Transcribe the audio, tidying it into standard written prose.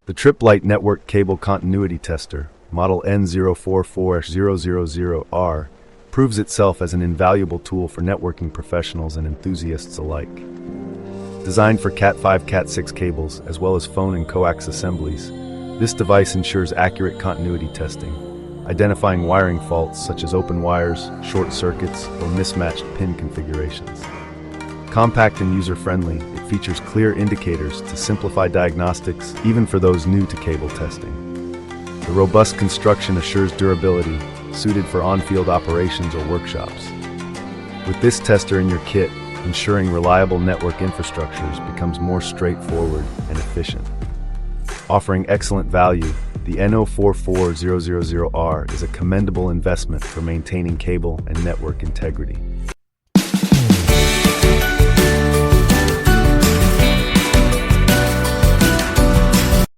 The Tripp Lite Network Cable Continuity Tester, model N044-000R, proves itself as an invaluable tool for networking professionals and enthusiasts alike. Designed for Cat5, Cat6 cables, as well as phone and coax assemblies, this device ensures accurate continuity testing, identifying wiring faults such as open wires, short circuits, or mismatched pin configurations. Compact and user-friendly, it features clear indicators to simplify diagnostics even for those new to cable testing. The robust construction assures durability, suited for on-field operations or workshops. With this tester in your kit, ensuring reliable network infrastructures becomes more straightforward and efficient. Offering excellent value, the N044-000R is a commendable investment for maintaining cable and network integrity.